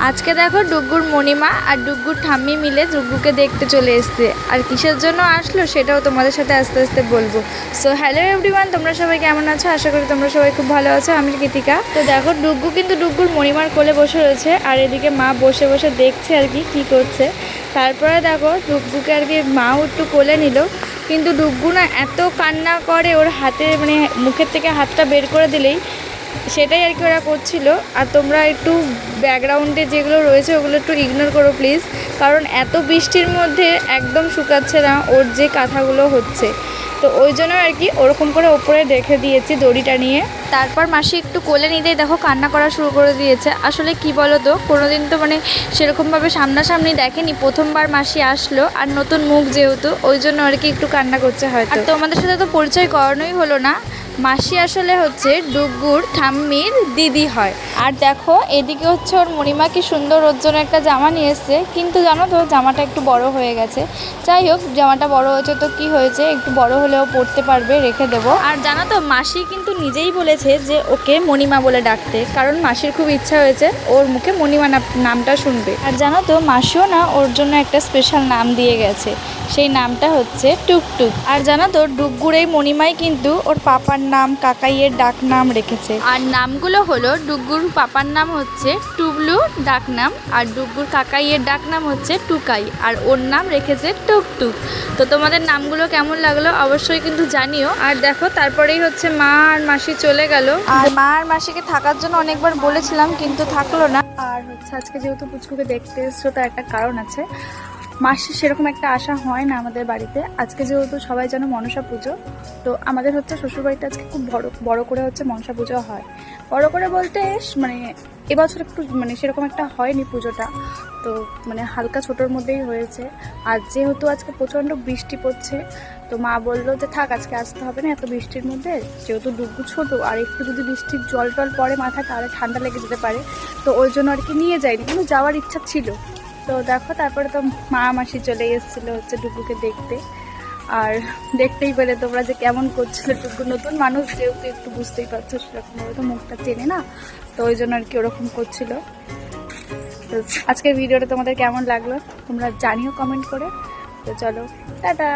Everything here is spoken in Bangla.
আজকে দেখো ডুগ্গুর মণিমা আর ডুগ্গুর ঠাম্মি মিলে ডুগ্গুকে দেখতে চলে এসছে। আর কিসের জন্য আসলো সেটাও তোমাদের সাথে আস্তে আস্তে বলবো। সো হ্যালো এভরিওয়ান, তোমরা সবাই কেমন আছো? আশা করি তোমরা সবাই খুব ভালো আছো। আমি কৃতিকা। তো দেখো ডুগ্গু কিন্তু ডুগ্গুর মণিমার কোলে বসে রয়েছে, আর এদিকে মা বসে বসে দেখছে আর কি করছে। তারপরে দেখো ডুগ্গুকে আর কি মাও একটু কোলে নিল, কিন্তু ডুগ্গু না এত কান্না করে, ওর হাতে মানে মুখের থেকে হাতটা বের করে দিলেই সেটাই আর কি ওরা করছিল। আর তোমরা একটু ব্যাকগ্রাউন্ডে যেগুলো রয়েছে ওগুলো একটু ইগনোর করো প্লিজ, কারণ এত বৃষ্টির মধ্যে একদম শুকাচ্ছে না ওর যে কাঁথাগুলো হচ্ছে। তো ওই জন্য আর কি ওরকম করে ওপরে রেখে দিয়েছি দড়িটা নিয়ে। তারপর মাসি একটু কোলে নিতেই দেখো কান্না করা শুরু করে দিয়েছে। আসলে কি বলো তো, কোনোদিন তো মানে সেরকমভাবে সামনাসামনি দেখেনি, প্রথমবার মাসি আসলো, আর নতুন মুখ যেহেতু ওই জন্য আর কি একটু কান্না করছে হয়তো। আর তোমাদের সাথে তো পরিচয় করানোই হলো না, মাসি আসলে হচ্ছে ডুগ্গুর ঠাম্মির দিদি হয়। আর দেখো এদিকে হচ্ছে ওর মণিমা কি সুন্দর ওর জন্য একটা জামা নিয়ে এসছে, কিন্তু জানো তো জামাটা একটু বড় হয়ে গেছে। যাই হোক, জামাটা বড় হয়েছে তো কি হয়েছে, একটু বড় হলেও পরতে পারবে, রেখে দেবো। আর জানো তো মাসি কিন্তু নিজেই বলেছে যে ওকে মণিমা বলে ডাকতে, কারণ মাসির খুব ইচ্ছা হয়েছে ওর মুখে মণিমা নামটা শুনবে। আর জানো তো মাসিও না ওর জন্য একটা স্পেশাল নাম দিয়ে গেছে, সেই নামটা হচ্ছে টুকটুক। আর জানো তো ডুগ্গুর এই মণিমাই কিন্তু ওর পাপার নাম কাকাইয়ের ডাক নাম রেখেছে। আর নামগুলো হলো ডুগ্গুর পাপার নাম হচ্ছে টুবলু ডাক নাম, আর ডুগ্গুর কাকাইয়ের ডাক নাম হচ্ছে টুকাই, আর ওর নাম রেখেছে টুকটুক। তো তোমাদের নামগুলো কেমন লাগলো অবশ্যই কিন্তু জানিও। আর দেখো তারপরেই হচ্ছে মা আর মাসি চলে গেল। আর মা আর মাসিকে থাকার জন্য অনেকবার বলেছিলাম কিন্তু থাকলো না। আর হচ্ছে আজকে যেহেতু পুচকুকে দেখতে এসছো তার একটা কারণ আছে। মাসি সেরকম একটা আশা হয় না আমাদের বাড়িতে। আজকে যেহেতু সবাই জানো মনসা পুজো, তো আমাদের হচ্ছে শ্বশুরবাড়িতে আজকে খুব বড় করে হচ্ছে মনসা পুজো হয়। বড় করে বলতে মানে এবছর একটু মানে সেরকম একটা হয়নি পুজোটা, তো মানে হালকা ছোটোর মধ্যেই হয়েছে। আর যেহেতু আজকে প্রচণ্ড বৃষ্টি পড়ছে, তো মা বললো যে থাক আজকে আসতে হবে না এত বৃষ্টির মধ্যে, যেহেতু ডুগ্গু ছোটো, আর একটু যদি বৃষ্টির জল টল পড়ে মাথায় তাহলে ঠান্ডা লেগে যেতে পারে। তো ওই জন্য আর কি নিয়ে যায়নি, কিন্তু যাওয়ার ইচ্ছা ছিল। তো দেখো তারপরে তো মা মাসি চলে এসেছিলো হচ্ছে ডুগ্গুকে দেখতে। আর দেখতেই পেলে তোমরা যে কেমন করছিল ডুগ্গু, নতুন মানুষ যেহেতু একটু বুঝতেই পারছো, সেরকমভাবে তো মুখটা চেনে না, তো ওই জন্য আর কি ওরকম করছিল। তো আজকের ভিডিওটা তোমাদের কেমন লাগলো তোমরা জানিও কমেন্ট করে। তো চলো টাটা।